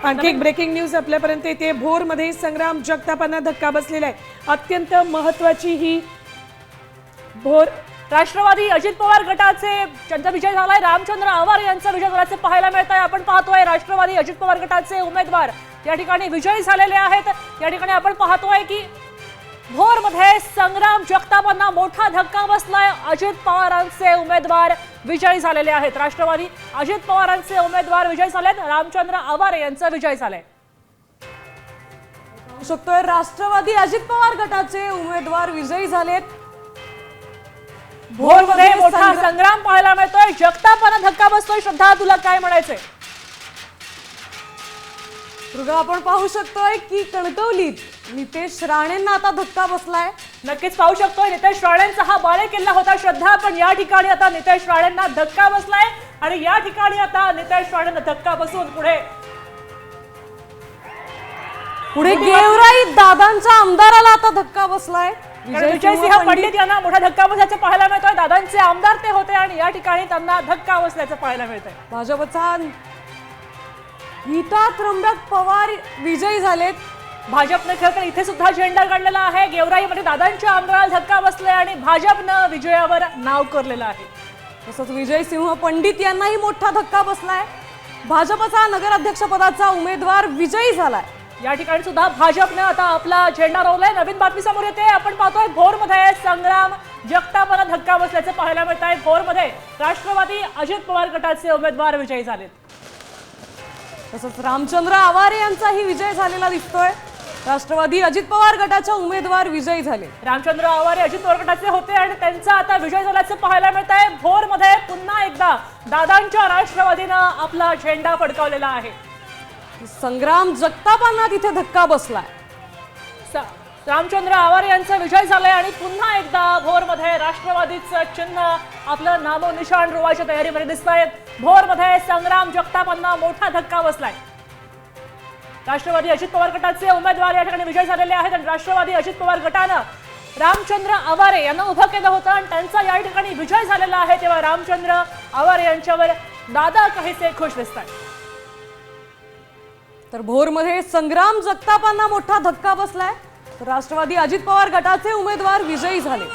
आणखी एक breaking news आपल्यापर्यंत येते। भोरमध्ये संग्राम जगतापांना धक्का बसलेला आहे। अत्यंत महत्त्वाची ही भोर राष्ट्रवादी अजित पवार गटाचे ज्यांचा विजय झालाय रामचंद्र आवारे यांचा विजय झाल्याचे पाहायला मिळत आहे। आपण पाहतोय राष्ट्रवादी अजित पवार गटाचे उमेदवार या ठिकाणी विजयी झालेले आहेत। या ठिकाणी आपण पाहतोय की भोरमध्ये संग्राम जगतापांना मोठा धक्का बसलाय। अजित पवारांचे उमेदवार विजयी झालेले आहेत। राष्ट्रवादी अजित पवारांचे उमेदवार विजयी झालेत। रामचंद्र आवारे यांचा विजय झालाय। शकतोय राष्ट्रवादी अजित पवार गटाचे उमेदवार विजयी झालेत। भोरमध्ये मोठा संग्राम पाहायला मिळतोय। जगतापांना धक्का बसतोय। श्रद्धा, तुला काय म्हणायचंय? दुर्गा, आपण पाहू शकतोय की कणकवलीत नितेश राणेंना आता धक्का बसलाय। नक्कीच पाहू शकतोय नितेश राणेंचा हा बालेकिल्ला होता श्रद्धा, पण या ठिकाणी आता नितेश राणेंना धक्का बसलाय आणि या ठिकाणी आता नितेश राणेंना धक्का बसून पुढे गेवराई दादांच्या आमदाराला आता धक्का बसलाय। विजयसिंह पंडित यांना मोठा धक्का बसल्याचं पाहायला मिळतोय। दादांचे आमदार ते होते आणि या ठिकाणी त्यांना धक्का बसल्याचं पाहायला मिळतंय। भाजपचा गीता त्र्यंबक पवार विजयी झालेत। भाजपने खरं तर इथे सुद्धा झेंडा काढलेला आहे। गेवराईमध्ये दादांच्या आमदाराला धक्का बसलाय आणि भाजपनं विजयावर नाव कोरलेलं आहे। तसंच विजयसिंह पंडित यांनाही मोठा धक्का बसलाय। भाजपचा नगराध्यक्ष पदाचा उमेदवार विजयी झालाय। या ठिकाणी सुद्धा भाजपने आता आपला झेंडा रोवलाय। नवीन बातमी समोर येते। आपण पाहतोय भोरमध्ये संग्राम जगतापांना धक्का बसल्याचं पाहायला मिळत आहे। भोरमध्ये राष्ट्रवादी अजित पवार गटाचे उमेदवार विजयी झालेत। तसंच रामचंद्र आवारे यांचाही विजय झालेला दिसतोय। राष्ट्रवादी अजित पवार गटाचे उमेदवार विजयी झाले। रामचंद्र आवारे अजित पवार गटाचे होते आणि त्यांचा आता विजय झाल्याचं पाहायला मिळत आहे। भोरमध्ये पुन्हा एकदा दादांच्या राष्ट्रवादीनं आपला झेंडा फडकावलेला आहे। संग्राम जगतापांना तिथे धक्का बसलाय। रामचंद्र आवारे यांचा विजय झालाय आणि पुन्हा एकदा भोरमध्ये राष्ट्रवादीचं चिन्ह आपलं नामोनिशाण रोवायच्या तयारीमध्ये दिसत आहेत। भोरमध्ये संग्राम जगतापांना मोठा धक्का बसलाय। राष्ट्रवादी अजित पवार गटाचे उमेदवार या ठिकाणी विजय झालेले आहेत आणि राष्ट्रवादी अजित पवार गटानं रामचंद्र आवारे यांना उभं केलं होतं आणि त्यांचा या ठिकाणी विजय झालेला आहे। तेव्हा रामचंद्र आवारे यांच्यावर दादा काहीसे खुश दिसतात। तर भोरमध्ये संग्राम जगतापांना मोठा धक्का बसलाय। राष्ट्रवादी अजित पवार गटाचे उमेदवार विजयी झाले।